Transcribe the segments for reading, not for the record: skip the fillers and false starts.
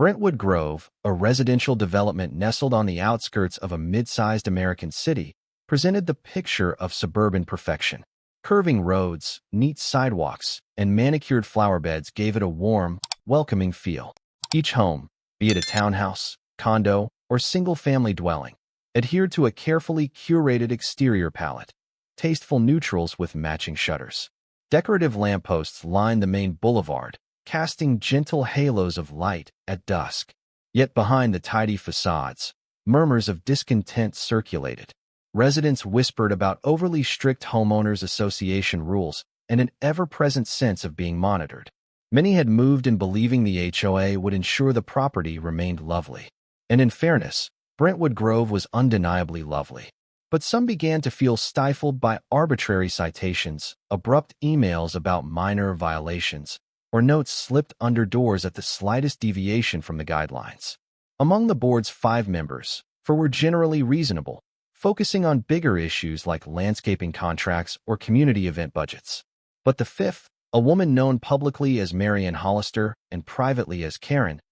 Brentwood Grove, a residential development nestled on the outskirts of a mid-sized American city, presented the picture of suburban perfection. Curving roads, neat sidewalks, and manicured flower beds gave it a warm, welcoming feel. Each home, be it a townhouse, condo, or single-family dwelling, adhered to a carefully curated exterior palette, tasteful neutrals with matching shutters. Decorative lampposts lined the main boulevard, casting gentle halos of light at dusk. Yet behind the tidy facades, murmurs of discontent circulated. Residents whispered about overly strict homeowners association rules and an ever-present sense of being monitored. Many had moved in believing the HOA would ensure the property remained lovely. And in fairness, Brentwood Grove was undeniably lovely. But some began to feel stifled by arbitrary citations, abrupt emails about minor violations, or notes slipped under doors at the slightest deviation from the guidelines. Among the board's 5 members, 4 were generally reasonable, focusing on bigger issues like landscaping contracts or community event budgets. But the 5th, a woman known publicly as Marian Hollister and privately as Karen,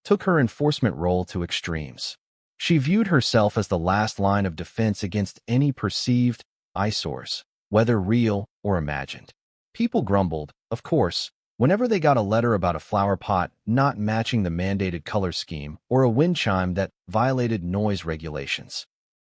took her enforcement role to extremes. She viewed herself as the last line of defense against any perceived eyesores, whether real or imagined. People grumbled, of course, whenever they got a letter about a flower pot not matching the mandated color scheme or a wind chime that violated noise regulations.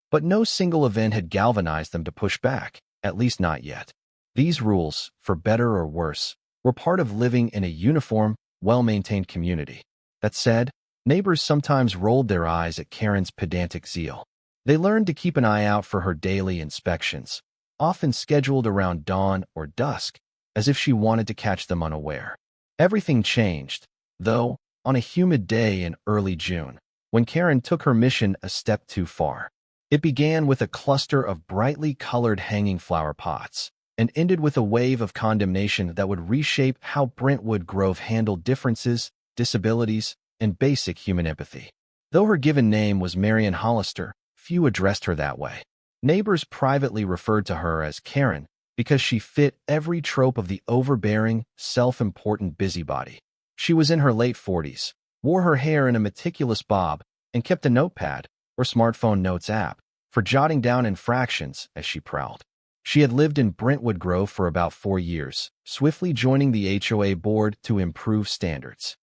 But no single event had galvanized them to push back, at least not yet. These rules, for better or worse, were part of living in a uniform, well-maintained community. That said, neighbors sometimes rolled their eyes at Karen's pedantic zeal. They learned to keep an eye out for her daily inspections, often scheduled around dawn or dusk, as if she wanted to catch them unaware. Everything changed, though, on a humid day in early June, when Karen took her mission a step too far. It began with a cluster of brightly colored hanging flower pots, and ended with a wave of condemnation that would reshape how Brentwood Grove handled differences, disabilities, and basic human empathy. Though her given name was Marian Hollister, few addressed her that way. Neighbors privately referred to her as Karen because she fit every trope of the overbearing, self-important busybody. She was in her late 40s, wore her hair in a meticulous bob, and kept a notepad, or smartphone notes app, for jotting down infractions as she prowled. She had lived in Brentwood Grove for about 4 years, swiftly joining the HOA board to improve standards.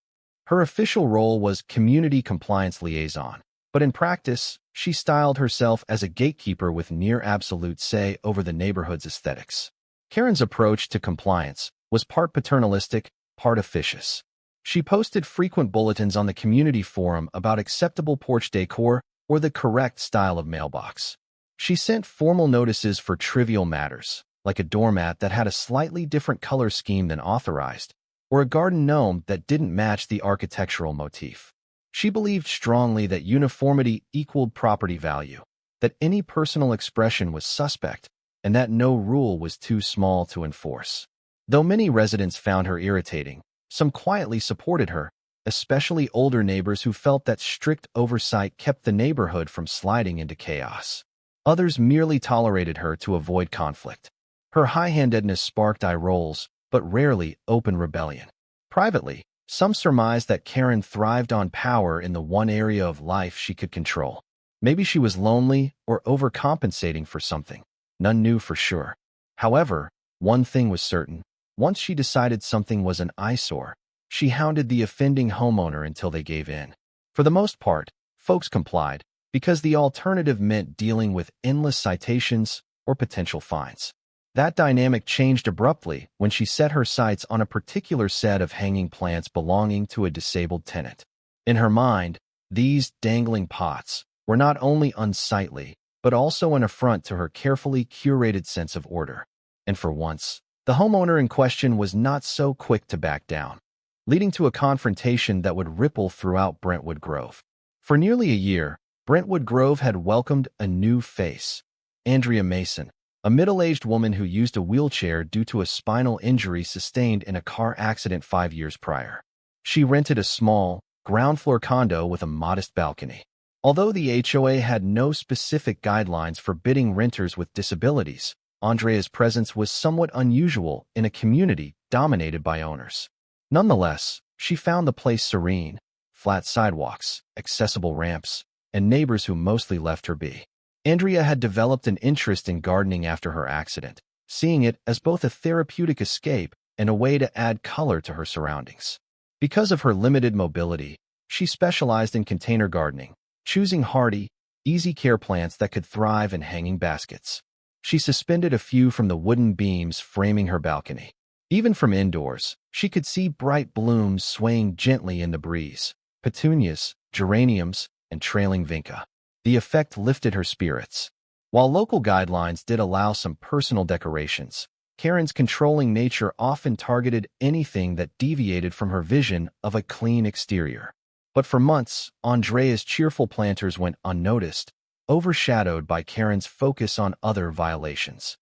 Her official role was community compliance liaison, but in practice, she styled herself as a gatekeeper with near-absolute say over the neighborhood's aesthetics. Karen's approach to compliance was part paternalistic, part officious. She posted frequent bulletins on the community forum about acceptable porch decor or the correct style of mailbox. She sent formal notices for trivial matters, like a doormat that had a slightly different color scheme than authorized, or a garden gnome that didn't match the architectural motif. She believed strongly that uniformity equaled property value, that any personal expression was suspect, and that no rule was too small to enforce. Though many residents found her irritating, some quietly supported her, especially older neighbors who felt that strict oversight kept the neighborhood from sliding into chaos. Others merely tolerated her to avoid conflict. Her high-handedness sparked eye rolls, but rarely open rebellion. Privately, some surmised that Karen thrived on power in the one area of life she could control. Maybe she was lonely or overcompensating for something. None knew for sure. However, one thing was certain. Once she decided something was an eyesore, she hounded the offending homeowner until they gave in. For the most part, folks complied, because the alternative meant dealing with endless citations or potential fines. That dynamic changed abruptly when she set her sights on a particular set of hanging plants belonging to a disabled tenant. In her mind, these dangling pots were not only unsightly, but also an affront to her carefully curated sense of order. And for once, the homeowner in question was not so quick to back down, leading to a confrontation that would ripple throughout Brentwood Grove. For nearly a year, Brentwood Grove had welcomed a new face, Andrea Mason, a middle-aged woman who used a wheelchair due to a spinal injury sustained in a car accident 5 years prior. She rented a small, ground-floor condo with a modest balcony. Although the HOA had no specific guidelines forbidding renters with disabilities, Andrea's presence was somewhat unusual in a community dominated by owners. Nonetheless, she found the place serene, flat sidewalks, accessible ramps, and neighbors who mostly left her be. Andrea had developed an interest in gardening after her accident, seeing it as both a therapeutic escape and a way to add color to her surroundings. Because of her limited mobility, she specialized in container gardening, choosing hardy, easy-care plants that could thrive in hanging baskets. She suspended a few from the wooden beams framing her balcony. Even from indoors, she could see bright blooms swaying gently in the breeze, petunias, geraniums, and trailing vinca. The effect lifted her spirits. While local guidelines did allow some personal decorations, Karen's controlling nature often targeted anything that deviated from her vision of a clean exterior. But for months, Andrea's cheerful planters went unnoticed, overshadowed by Karen's focus on other violations.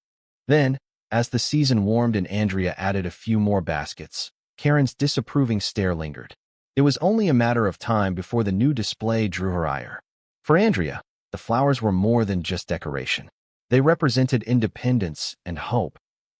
Then, as the season warmed and Andrea added a few more baskets, Karen's disapproving stare lingered. It was only a matter of time before the new display drew her ire. For Andrea, the flowers were more than just decoration. They represented independence and hope,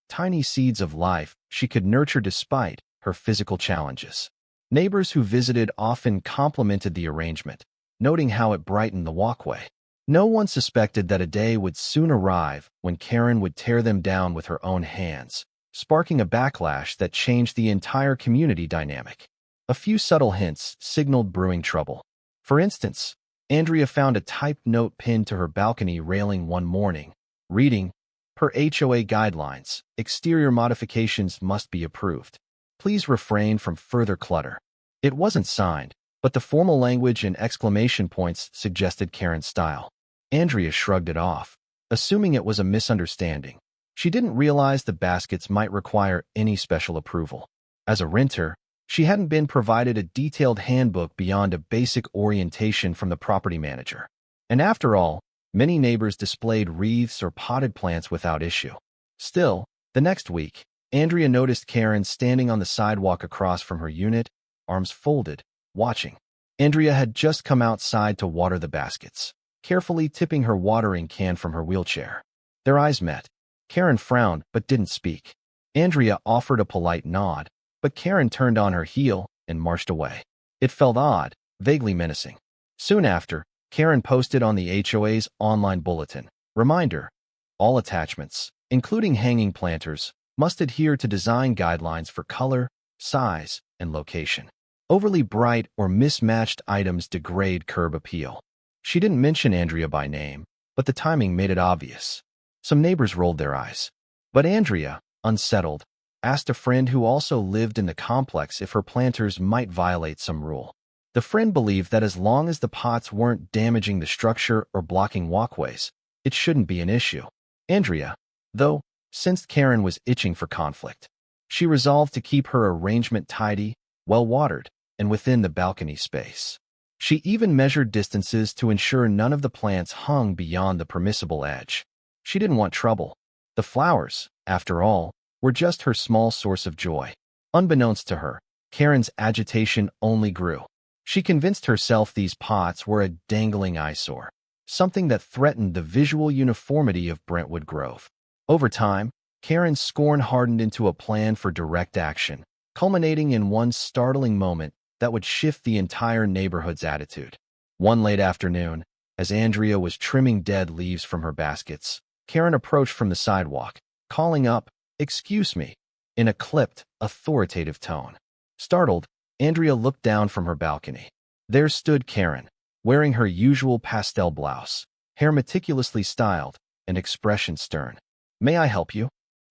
tiny seeds of life she could nurture despite her physical challenges. Neighbors who visited often complimented the arrangement, noting how it brightened the walkway. No one suspected that a day would soon arrive when Karen would tear them down with her own hands, sparking a backlash that changed the entire community dynamic. A few subtle hints signaled brewing trouble. For instance, Andrea found a typed note pinned to her balcony railing one morning, reading, "Per HOA guidelines, exterior modifications must be approved. Please refrain from further clutter." It wasn't signed, but the formal language and exclamation points suggested Karen's style. Andrea shrugged it off, assuming it was a misunderstanding. She didn't realize the baskets might require any special approval. As a renter, she hadn't been provided a detailed handbook beyond a basic orientation from the property manager. And after all, many neighbors displayed wreaths or potted plants without issue. Still, the next week, Andrea noticed Karen standing on the sidewalk across from her unit, arms folded, watching. Andrea had just come outside to water the baskets, carefully tipping her watering can from her wheelchair. Their eyes met. Karen frowned but didn't speak. Andrea offered a polite nod, but Karen turned on her heel and marched away. It felt odd, vaguely menacing. Soon after, Karen posted on the HOA's online bulletin, "Reminder, all attachments, including hanging planters, must adhere to design guidelines for color, size, and location. Overly bright or mismatched items degrade curb appeal." She didn't mention Andrea by name, but the timing made it obvious. Some neighbors rolled their eyes. But Andrea, unsettled, asked a friend who also lived in the complex if her planters might violate some rule. The friend believed that as long as the pots weren't damaging the structure or blocking walkways, it shouldn't be an issue. Andrea, though, sensed Karen was itching for conflict. She resolved to keep her arrangement tidy, well-watered, and within the balcony space. She even measured distances to ensure none of the plants hung beyond the permissible edge. She didn't want trouble. The flowers, after all, were just her small source of joy. Unbeknownst to her, Karen's agitation only grew. She convinced herself these pots were a dangling eyesore, something that threatened the visual uniformity of Brentwood Grove. Over time, Karen's scorn hardened into a plan for direct action, culminating in one startling moment that would shift the entire neighborhood's attitude. One late afternoon, as Andrea was trimming dead leaves from her baskets, Karen approached from the sidewalk, calling up, "Excuse me," in a clipped, authoritative tone. Startled, Andrea looked down from her balcony. There stood Karen, wearing her usual pastel blouse, hair meticulously styled, and expression stern. "May I help you?"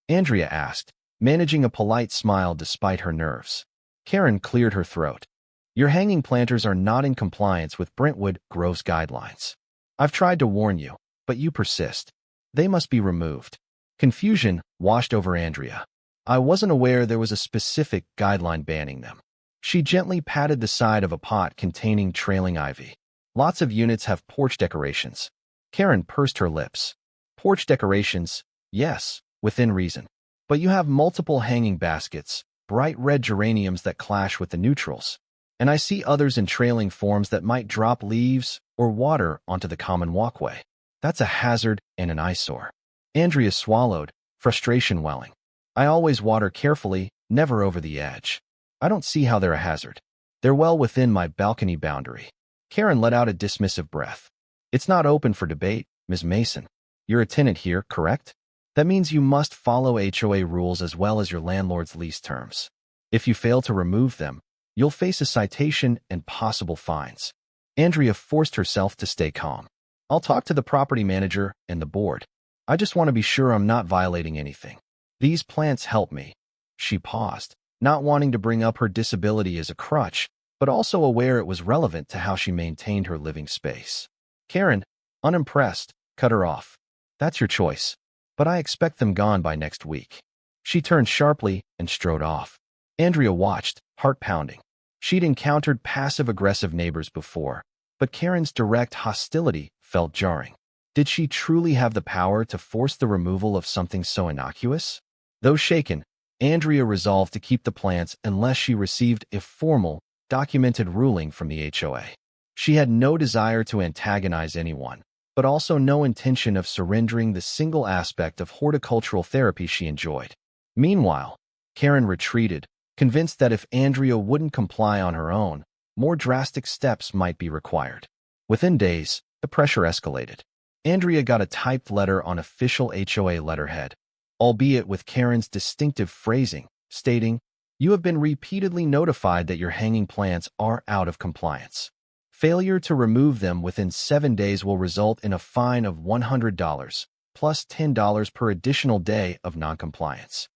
Andrea asked, managing a polite smile despite her nerves. Karen cleared her throat. "Your hanging planters are not in compliance with Brentwood Grove's guidelines. I've tried to warn you, but you persist. They must be removed." Confusion washed over Andrea. "I wasn't aware there was a specific guideline banning them." She gently patted the side of a pot containing trailing ivy. "Lots of units have porch decorations." Karen pursed her lips. "Porch decorations, yes, within reason. But you have multiple hanging baskets, bright red geraniums that clash with the neutrals. And I see others in trailing forms that might drop leaves or water onto the common walkway. That's a hazard and an eyesore." Andrea swallowed, frustration welling. "I always water carefully, never over the edge. I don't see how they're a hazard." They're well within my balcony boundary. Karen let out a dismissive breath. It's not open for debate, Ms. Mason. You're a tenant here, correct? That means you must follow HOA rules as well as your landlord's lease terms. If you fail to remove them, you'll face a citation and possible fines. Andrea forced herself to stay calm. I'll talk to the property manager and the board. I just want to be sure I'm not violating anything. These plants help me. She paused, not wanting to bring up her disability as a crutch, but also aware it was relevant to how she maintained her living space. Karen, unimpressed, cut her off. That's your choice, but I expect them gone by next week. She turned sharply and strode off. Andrea watched, heart pounding. She'd encountered passive-aggressive neighbors before, but Karen's direct hostility felt jarring. Did she truly have the power to force the removal of something so innocuous? Though shaken, Andrea resolved to keep the plants unless she received a formal, documented ruling from the HOA. She had no desire to antagonize anyone, but also no intention of surrendering the single aspect of horticultural therapy she enjoyed. Meanwhile, Karen retreated, convinced that if Andrea wouldn't comply on her own, more drastic steps might be required. Within days, the pressure escalated. Andrea got a typed letter on official HOA letterhead, albeit with Karen's distinctive phrasing, stating, "You have been repeatedly notified that your hanging plants are out of compliance. Failure to remove them within 7 days will result in a fine of $100, plus $10 per additional day of noncompliance."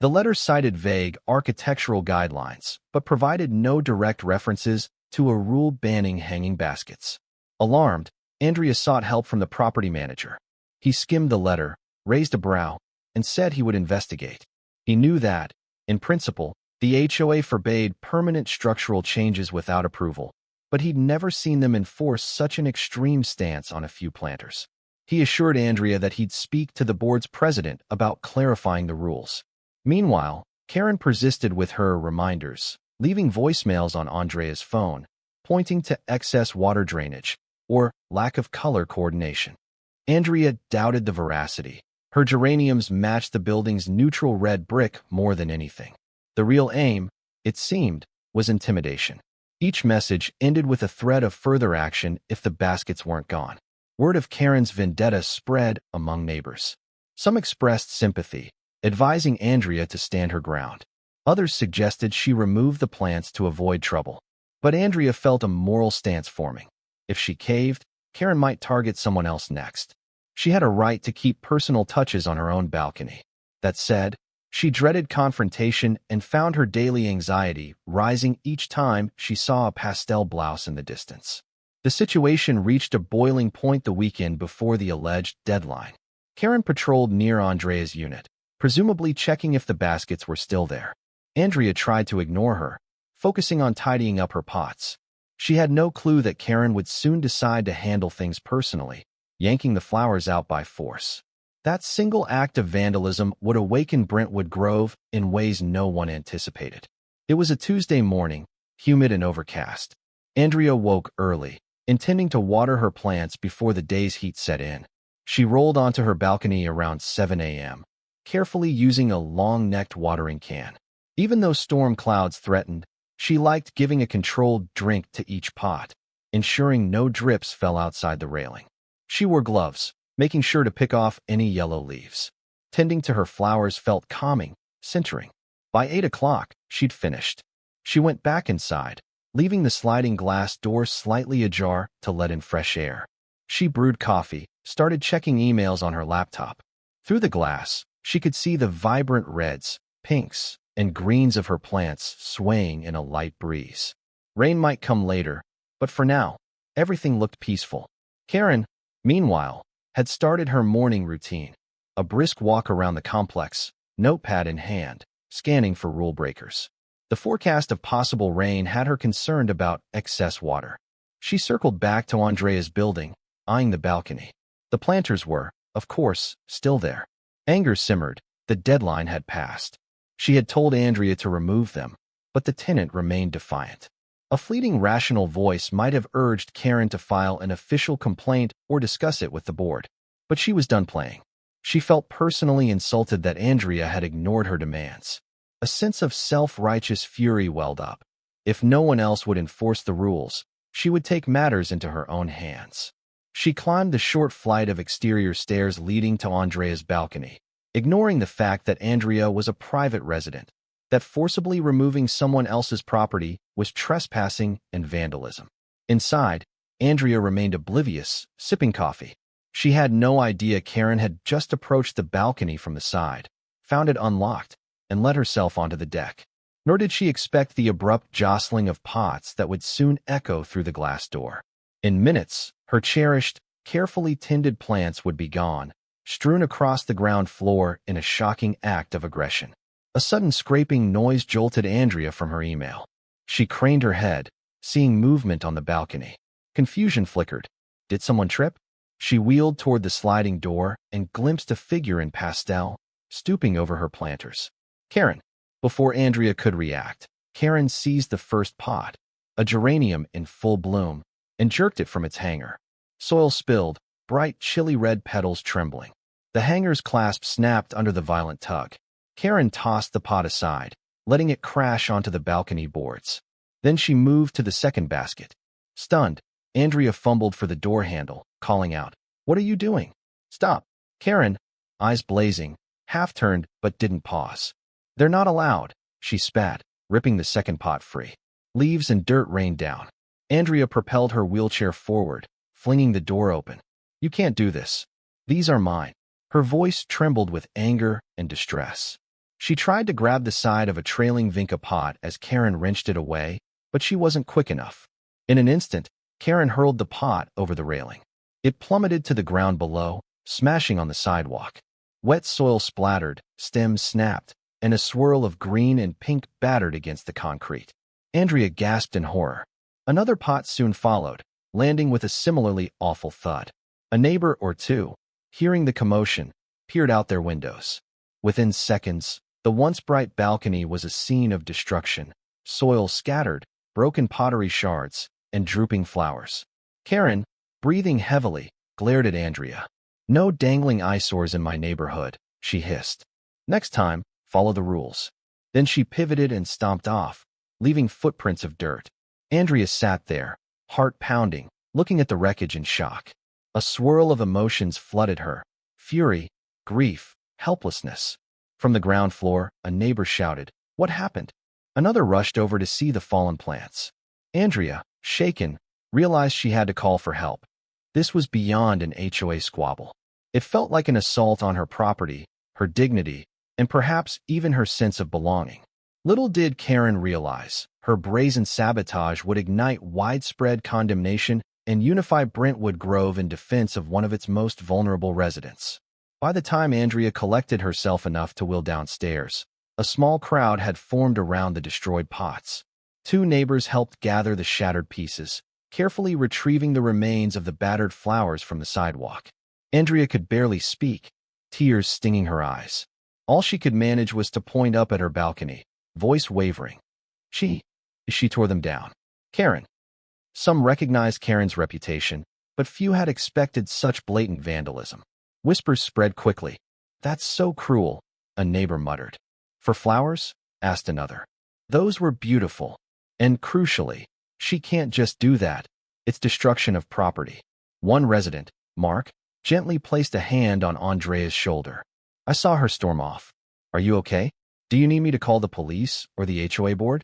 The letter cited vague architectural guidelines, but provided no direct references to a rule banning hanging baskets. Alarmed, Andrea sought help from the property manager. He skimmed the letter, raised a brow, and said he would investigate. He knew that, in principle, the HOA forbade permanent structural changes without approval, but he'd never seen them enforce such an extreme stance on a few planters. He assured Andrea that he'd speak to the board's president about clarifying the rules. Meanwhile, Karen persisted with her reminders, leaving voicemails on Andrea's phone, pointing to excess water drainage or lack of color coordination. Andrea doubted the veracity. Her geraniums matched the building's neutral red brick more than anything. The real aim, it seemed, was intimidation. Each message ended with a threat of further action if the baskets weren't gone. Word of Karen's vendetta spread among neighbors. Some expressed sympathy, advising Andrea to stand her ground. Others suggested she remove the plants to avoid trouble. But Andrea felt a moral stance forming. If she caved, Karen might target someone else next. She had a right to keep personal touches on her own balcony. That said, she dreaded confrontation and found her daily anxiety rising each time she saw a pastel blouse in the distance. The situation reached a boiling point the weekend before the alleged deadline. Karen patrolled near Andrea's unit, presumably checking if the baskets were still there. Andrea tried to ignore her, focusing on tidying up her pots. She had no clue that Karen would soon decide to handle things personally, yanking the flowers out by force. That single act of vandalism would awaken Brentwood Grove in ways no one anticipated. It was a Tuesday morning, humid and overcast. Andrea woke early, intending to water her plants before the day's heat set in. She rolled onto her balcony around 7 a.m., carefully using a long-necked watering can. Even though storm clouds threatened, she liked giving a controlled drink to each pot, ensuring no drips fell outside the railing. She wore gloves, making sure to pick off any yellow leaves. Tending to her flowers felt calming, centering. By 8 o'clock, she'd finished. She went back inside, leaving the sliding glass door slightly ajar to let in fresh air. She brewed coffee, started checking emails on her laptop. Through the glass, she could see the vibrant reds, pinks, and greens of her plants swaying in a light breeze. Rain might come later, but for now, everything looked peaceful. Karen, meanwhile, had started her morning routine, a brisk walk around the complex, notepad in hand, scanning for rule breakers. The forecast of possible rain had her concerned about excess water. She circled back to Andrea's building, eyeing the balcony. The planters were, of course, still there. Anger simmered. The deadline had passed. She had told Andrea to remove them, but the tenant remained defiant. A fleeting rational voice might have urged Karen to file an official complaint or discuss it with the board, but she was done playing. She felt personally insulted that Andrea had ignored her demands. A sense of self-righteous fury welled up. If no one else would enforce the rules, she would take matters into her own hands. She climbed the short flight of exterior stairs leading to Andrea's balcony, ignoring the fact that Andrea was a private resident, that forcibly removing someone else's property was trespassing and vandalism. Inside, Andrea remained oblivious, sipping coffee. She had no idea Karen had just approached the balcony from the side, found it unlocked, and let herself onto the deck. Nor did she expect the abrupt jostling of pots that would soon echo through the glass door. In minutes, her cherished, carefully tended plants would be gone, strewn across the ground floor in a shocking act of aggression. A sudden scraping noise jolted Andrea from her email. She craned her head, seeing movement on the balcony. Confusion flickered. Did someone trip? She wheeled toward the sliding door and glimpsed a figure in pastel, stooping over her planters. Karen. Before Andrea could react, Karen seized the first pot, a geranium in full bloom, and jerked it from its hanger. Soil spilled, bright chili red petals trembling. The hanger's clasp snapped under the violent tug. Karen tossed the pot aside, letting it crash onto the balcony boards. Then she moved to the second basket. Stunned, Andrea fumbled for the door handle, calling out, "What are you doing? Stop!" Karen, eyes blazing, half-turned but didn't pause. "They're not allowed," she spat, ripping the second pot free. Leaves and dirt rained down. Andrea propelled her wheelchair forward, flinging the door open. "You can't do this. These are mine." Her voice trembled with anger and distress. She tried to grab the side of a trailing vinca pot as Karen wrenched it away, but she wasn't quick enough. In an instant, Karen hurled the pot over the railing. It plummeted to the ground below, smashing on the sidewalk. Wet soil splattered, stems snapped, and a swirl of green and pink battered against the concrete. Andrea gasped in horror. Another pot soon followed, landing with a similarly awful thud. A neighbor or two, hearing the commotion, peered out their windows. Within seconds, the once bright balcony was a scene of destruction, soil scattered, broken pottery shards, and drooping flowers. Karen, breathing heavily, glared at Andrea. "No dangling eyesores in my neighborhood," she hissed. "Next time, follow the rules." Then she pivoted and stomped off, leaving footprints of dirt. Andrea sat there, heart pounding, looking at the wreckage in shock. A swirl of emotions flooded her: fury, grief, helplessness. From the ground floor, a neighbor shouted, "What happened?" Another rushed over to see the fallen plants. Andrea, shaken, realized she had to call for help. This was beyond an HOA squabble. It felt like an assault on her property, her dignity, and perhaps even her sense of belonging. Little did Karen realize, her brazen sabotage would ignite widespread condemnation and unify Brentwood Grove in defense of one of its most vulnerable residents. By the time Andrea collected herself enough to wheel downstairs, a small crowd had formed around the destroyed pots. Two neighbors helped gather the shattered pieces, carefully retrieving the remains of the battered flowers from the sidewalk. Andrea could barely speak, tears stinging her eyes. All she could manage was to point up at her balcony, voice wavering. She tore them down. Karen. Some recognized Karen's reputation, but few had expected such blatant vandalism. Whispers spread quickly. "That's so cruel," a neighbor muttered. "For flowers?" asked another. "Those were beautiful. And crucially, she can't just do that. It's destruction of property." One resident, Mark, gently placed a hand on Andrea's shoulder. "I saw her storm off. Are you okay? Do you need me to call the police or the HOA board?"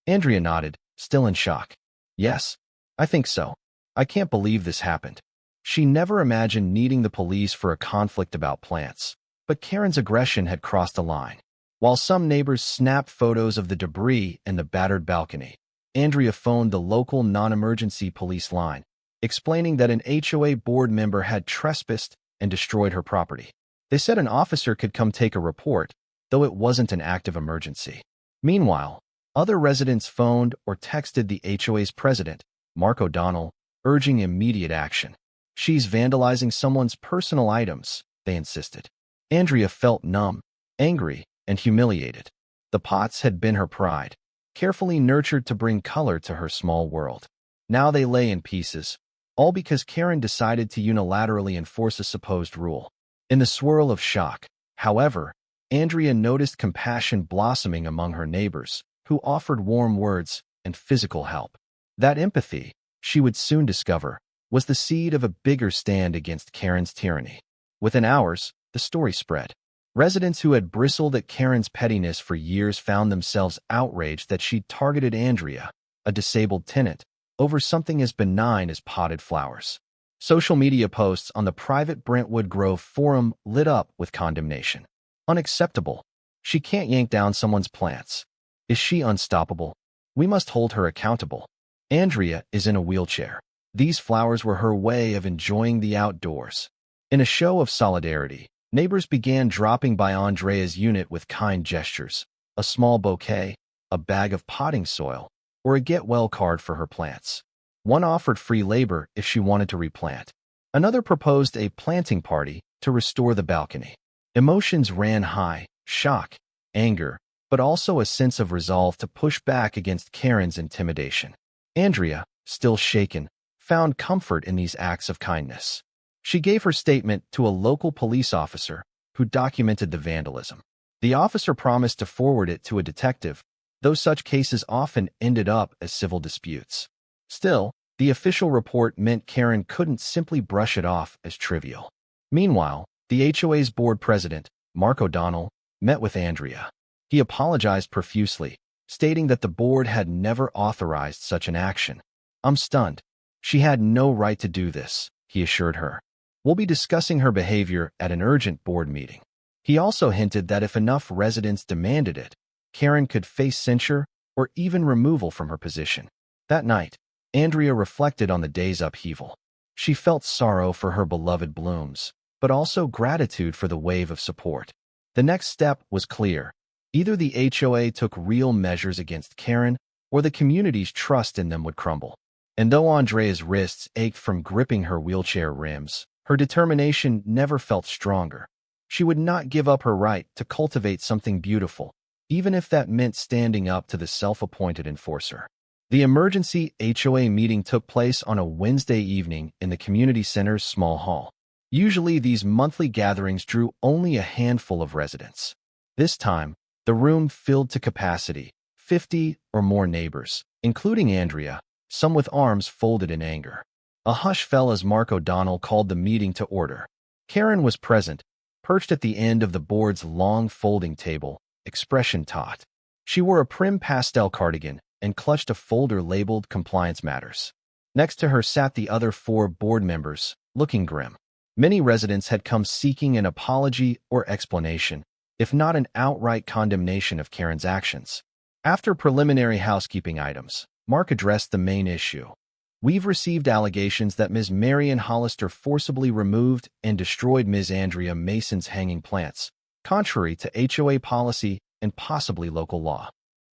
Andrea nodded, still in shock. "Yes, I think so. I can't believe this happened." She never imagined needing the police for a conflict about plants, but Karen's aggression had crossed a line. While some neighbors snapped photos of the debris and the battered balcony, Andrea phoned the local non-emergency police line, explaining that an HOA board member had trespassed and destroyed her property. They said an officer could come take a report, though it wasn't an active emergency. Meanwhile, other residents phoned or texted the HOA's president, Mark O'Donnell, urging immediate action. "She's vandalizing someone's personal items," they insisted. Andrea felt numb, angry, and humiliated. The pots had been her pride, carefully nurtured to bring color to her small world. Now they lay in pieces, all because Karen decided to unilaterally enforce a supposed rule. In the swirl of shock, however, Andrea noticed compassion blossoming among her neighbors, who offered warm words and physical help. That empathy, she would soon discover, was the seed of a bigger stand against Karen's tyranny. Within hours, the story spread. Residents who had bristled at Karen's pettiness for years found themselves outraged that she'd targeted Andrea, a disabled tenant, over something as benign as potted flowers. Social media posts on the private Brentwood Grove forum lit up with condemnation. Unacceptable. She can't yank down someone's plants. Is she unstoppable? We must hold her accountable. Andrea is in a wheelchair. These flowers were her way of enjoying the outdoors. In a show of solidarity, neighbors began dropping by Andrea's unit with kind gestures, a small bouquet, a bag of potting soil, or a get-well card for her plants. One offered free labor if she wanted to replant. Another proposed a planting party to restore the balcony. Emotions ran high, shock, anger, but also a sense of resolve to push back against Karen's intimidation. Andrea, still shaken, found comfort in these acts of kindness. She gave her statement to a local police officer who documented the vandalism. The officer promised to forward it to a detective, though such cases often ended up as civil disputes. Still, the official report meant Karen couldn't simply brush it off as trivial. Meanwhile, the HOA's board president, Mark O'Donnell, met with Andrea. He apologized profusely, stating that the board had never authorized such an action. "I'm stunned. She had no right to do this," he assured her. "We'll be discussing her behavior at an urgent board meeting." He also hinted that if enough residents demanded it, Karen could face censure or even removal from her position. That night, Andrea reflected on the day's upheaval. She felt sorrow for her beloved blooms, but also gratitude for the wave of support. The next step was clear. Either the HOA took real measures against Karen, or the community's trust in them would crumble. And though Andrea's wrists ached from gripping her wheelchair rims, her determination never felt stronger. She would not give up her right to cultivate something beautiful, even if that meant standing up to the self-appointed enforcer. The emergency HOA meeting took place on a Wednesday evening in the community center's small hall. Usually, these monthly gatherings drew only a handful of residents. This time, the room filled to capacity, 50 or more neighbors, including Andrea, some with arms folded in anger. A hush fell as Mark O'Donnell called the meeting to order. Karen was present, perched at the end of the board's long folding table, expression taut. She wore a prim pastel cardigan and clutched a folder labeled Compliance Matters. Next to her sat the other 4 board members, looking grim. Many residents had come seeking an apology or explanation, if not an outright condemnation of Karen's actions. After preliminary housekeeping items, Mark addressed the main issue. "We've received allegations that Ms. Marian Hollister forcibly removed and destroyed Ms. Andrea Mason's hanging plants, contrary to HOA policy and possibly local law."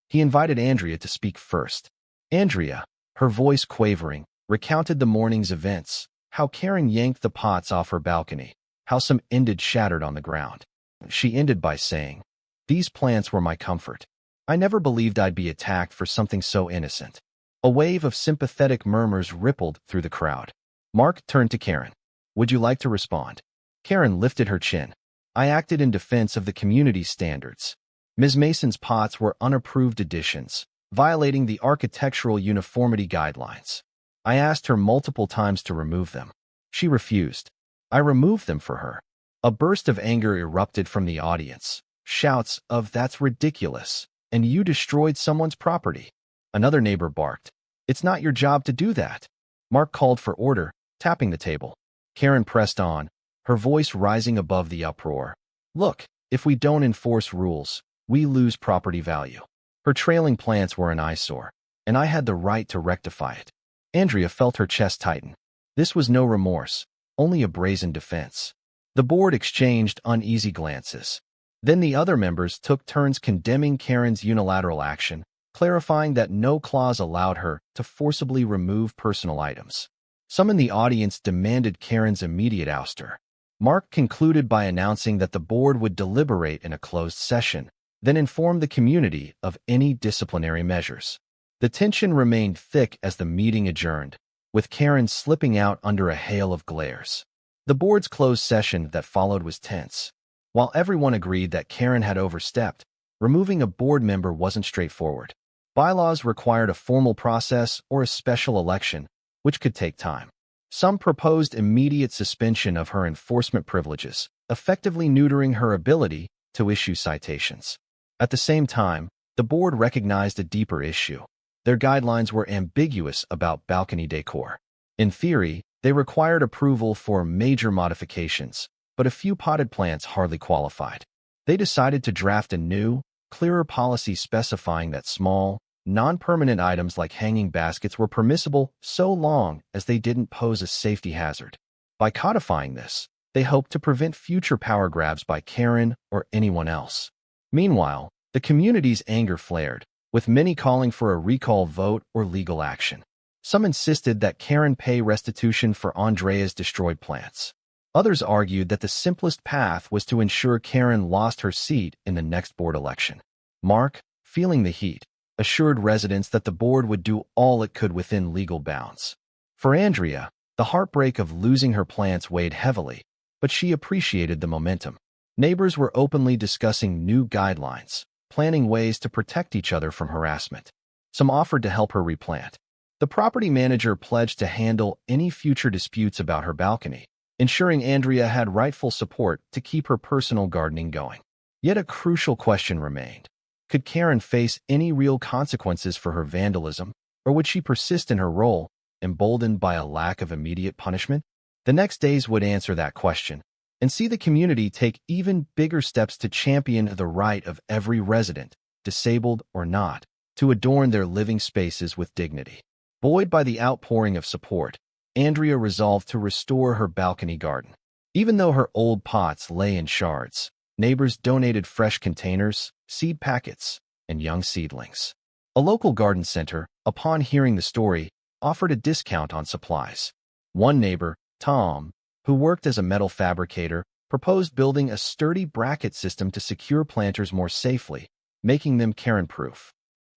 He invited Andrea to speak first. Andrea, her voice quavering, recounted the morning's events, how Karen yanked the pots off her balcony, how some ended shattered on the ground. She ended by saying, "These plants were my comfort. I never believed I'd be attacked for something so innocent." A wave of sympathetic murmurs rippled through the crowd. Mark turned to Karen. "Would you like to respond?" Karen lifted her chin. "I acted in defense of the community's standards. Ms. Mason's pots were unapproved additions, violating the architectural uniformity guidelines. I asked her multiple times to remove them. She refused. I removed them for her." A burst of anger erupted from the audience. Shouts of "That's ridiculous," and "You destroyed someone's property." Another neighbor barked, "It's not your job to do that." Mark called for order, tapping the table. Karen pressed on, her voice rising above the uproar. "Look, if we don't enforce rules, we lose property value. Her trailing plants were an eyesore, and I had the right to rectify it." Andrea felt her chest tighten. This was no remorse, only a brazen defense. The board exchanged uneasy glances. Then the other members took turns condemning Karen's unilateral action, clarifying that no clause allowed her to forcibly remove personal items. Some in the audience demanded Karen's immediate ouster. Mark concluded by announcing that the board would deliberate in a closed session, then inform the community of any disciplinary measures. The tension remained thick as the meeting adjourned, with Karen slipping out under a hail of glares. The board's closed session that followed was tense. While everyone agreed that Karen had overstepped, removing a board member wasn't straightforward. Bylaws required a formal process or a special election, which could take time. Some proposed immediate suspension of her enforcement privileges, effectively neutering her ability to issue citations. At the same time, the board recognized a deeper issue. Their guidelines were ambiguous about balcony decor. In theory, they required approval for major modifications, but a few potted plants hardly qualified. They decided to draft a new, clearer policy specifying that small, non-permanent items like hanging baskets were permissible so long as they didn't pose a safety hazard. By codifying this, they hoped to prevent future power grabs by Karen or anyone else. Meanwhile, the community's anger flared, with many calling for a recall vote or legal action. Some insisted that Karen pay restitution for Andrea's destroyed plants. Others argued that the simplest path was to ensure Karen lost her seat in the next board election. Mark, feeling the heat, assured residents that the board would do all it could within legal bounds. For Andrea, the heartbreak of losing her plants weighed heavily, but she appreciated the momentum. Neighbors were openly discussing new guidelines, planning ways to protect each other from harassment. Some offered to help her replant. The property manager pledged to handle any future disputes about her balcony, ensuring Andrea had rightful support to keep her personal gardening going. Yet a crucial question remained. Could Karen face any real consequences for her vandalism, or would she persist in her role, emboldened by a lack of immediate punishment? The next days would answer that question, and see the community take even bigger steps to champion the right of every resident, disabled or not, to adorn their living spaces with dignity. Buoyed by the outpouring of support, Andrea resolved to restore her balcony garden. Even though her old pots lay in shards, neighbors donated fresh containers, seed packets, and young seedlings. A local garden center, upon hearing the story, offered a discount on supplies. One neighbor, Tom, who worked as a metal fabricator, proposed building a sturdy bracket system to secure planters more safely, making them Karen-proof.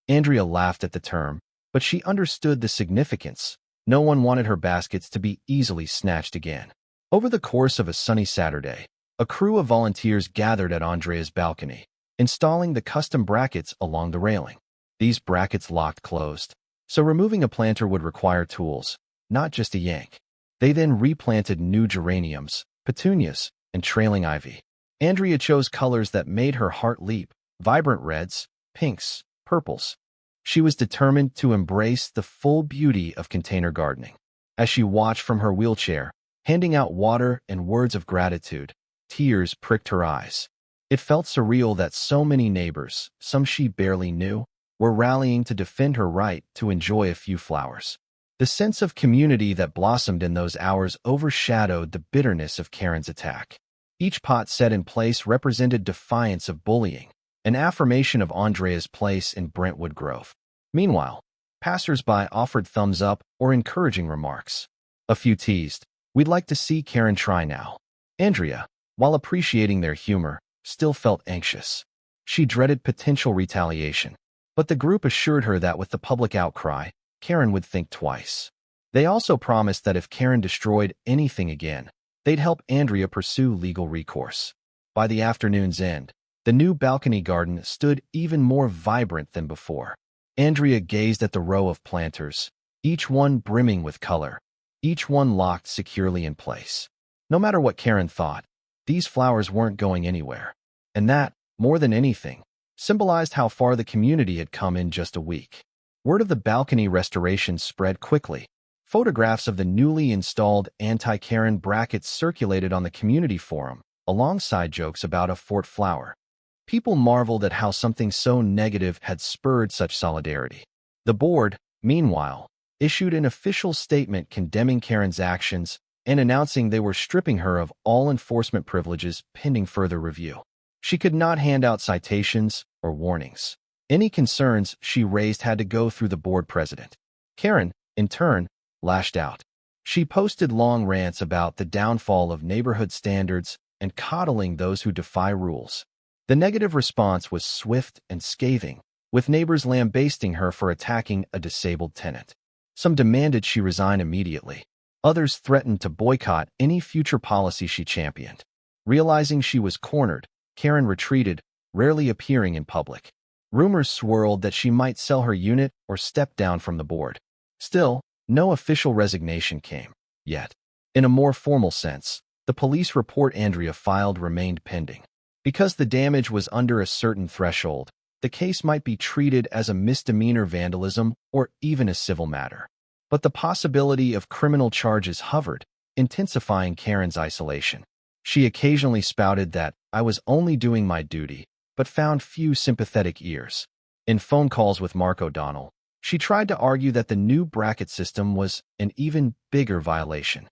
Andrea laughed at the term, but she understood the significance. No one wanted her baskets to be easily snatched again. Over the course of a sunny Saturday, a crew of volunteers gathered at Andrea's balcony, installing the custom brackets along the railing. These brackets locked closed, so removing a planter would require tools, not just a yank. They then replanted new geraniums, petunias, and trailing ivy. Andrea chose colors that made her heart leap: vibrant reds, pinks, purples. She was determined to embrace the full beauty of container gardening. As she watched from her wheelchair, handing out water and words of gratitude, tears pricked her eyes. It felt surreal that so many neighbors, some she barely knew, were rallying to defend her right to enjoy a few flowers. The sense of community that blossomed in those hours overshadowed the bitterness of Karen's attack. Each pot set in place represented defiance of bullying, an affirmation of Andrea's place in Brentwood Grove. Meanwhile, passers-by offered thumbs up or encouraging remarks. A few teased, "We'd like to see Karen try now." Andrea, while appreciating their humor, still felt anxious. She dreaded potential retaliation, but the group assured her that with the public outcry, Karen would think twice. They also promised that if Karen destroyed anything again, they'd help Andrea pursue legal recourse. By the afternoon's end, the new balcony garden stood even more vibrant than before. Andrea gazed at the row of planters, each one brimming with color, each one locked securely in place. No matter what Karen thought, these flowers weren't going anywhere. And that, more than anything, symbolized how far the community had come in just a week. Word of the balcony restoration spread quickly. Photographs of the newly installed anti-Karen brackets circulated on the community forum, alongside jokes about a fort flower. People marveled at how something so negative had spurred such solidarity. The board, meanwhile, issued an official statement condemning Karen's actions and announcing they were stripping her of all enforcement privileges pending further review. She could not hand out citations or warnings. Any concerns she raised had to go through the board president. Karen, in turn, lashed out. She posted long rants about the downfall of neighborhood standards and coddling those who defy rules. The negative response was swift and scathing, with neighbors lambasting her for attacking a disabled tenant. Some demanded she resign immediately. Others threatened to boycott any future policy she championed. Realizing she was cornered, Karen retreated, rarely appearing in public. Rumors swirled that she might sell her unit or step down from the board. Still, no official resignation came, yet. In a more formal sense, the police report Andrea filed remained pending. Because the damage was under a certain threshold, the case might be treated as a misdemeanor vandalism or even a civil matter. But the possibility of criminal charges hovered, intensifying Karen's isolation. She occasionally spouted that I was only doing my duty, but found few sympathetic ears. In phone calls with Mark O'Donnell, she tried to argue that the new bracket system was an even bigger violation.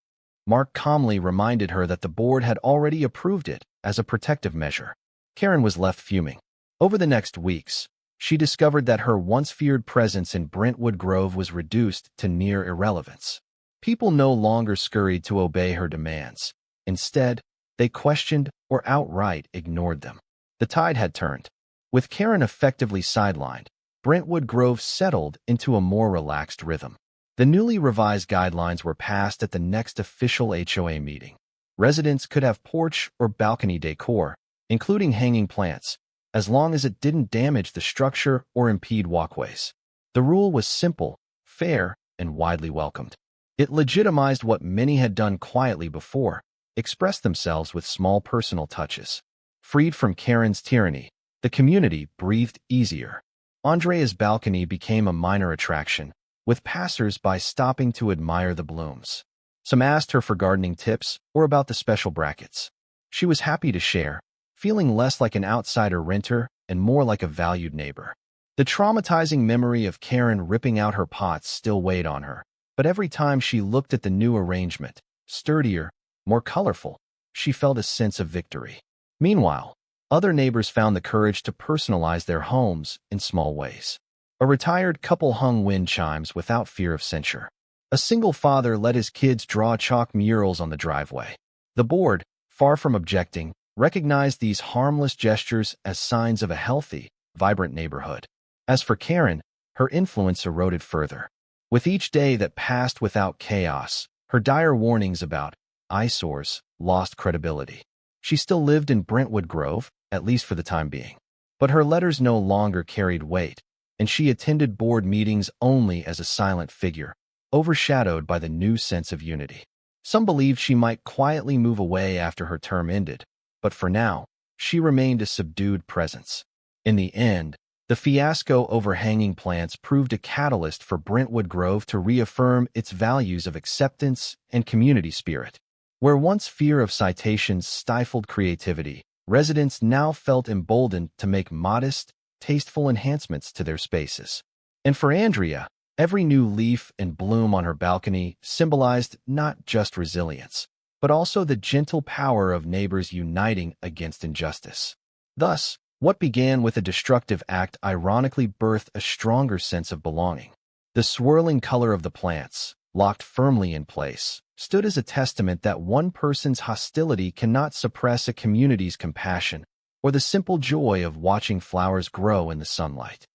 Mark calmly reminded her that the board had already approved it as a protective measure. Karen was left fuming. Over the next weeks, she discovered that her once-feared presence in Brentwood Grove was reduced to near irrelevance. People no longer scurried to obey her demands. Instead, they questioned or outright ignored them. The tide had turned. With Karen effectively sidelined, Brentwood Grove settled into a more relaxed rhythm. The newly revised guidelines were passed at the next official HOA meeting. Residents could have porch or balcony decor, including hanging plants, as long as it didn't damage the structure or impede walkways. The rule was simple, fair, and widely welcomed. It legitimized what many had done quietly before, expressed themselves with small personal touches. Freed from Karen's tyranny, the community breathed easier. Andrea's balcony became a minor attraction, with passers-by stopping to admire the blooms. Some asked her for gardening tips or about the special brackets. She was happy to share, feeling less like an outsider renter and more like a valued neighbor. The traumatizing memory of Karen ripping out her pots still weighed on her, but every time she looked at the new arrangement, sturdier, more colorful, she felt a sense of victory. Meanwhile, other neighbors found the courage to personalize their homes in small ways. A retired couple hung wind chimes without fear of censure. A single father let his kids draw chalk murals on the driveway. The board, far from objecting, recognized these harmless gestures as signs of a healthy, vibrant neighborhood. As for Karen, her influence eroded further. With each day that passed without chaos, her dire warnings about eyesores lost credibility. She still lived in Brentwood Grove, at least for the time being. But her letters no longer carried weight, and she attended board meetings only as a silent figure, overshadowed by the new sense of unity. Some believed she might quietly move away after her term ended, but for now, she remained a subdued presence. In the end, the fiasco over hanging plants proved a catalyst for Brentwood Grove to reaffirm its values of acceptance and community spirit. Where once fear of citations stifled creativity, residents now felt emboldened to make modest, tasteful enhancements to their spaces. And for Andrea, every new leaf and bloom on her balcony symbolized not just resilience, but also the gentle power of neighbors uniting against injustice. Thus, what began with a destructive act ironically birthed a stronger sense of belonging. The swirling color of the plants, locked firmly in place, stood as a testament that one person's hostility cannot suppress a community's compassion or the simple joy of watching flowers grow in the sunlight.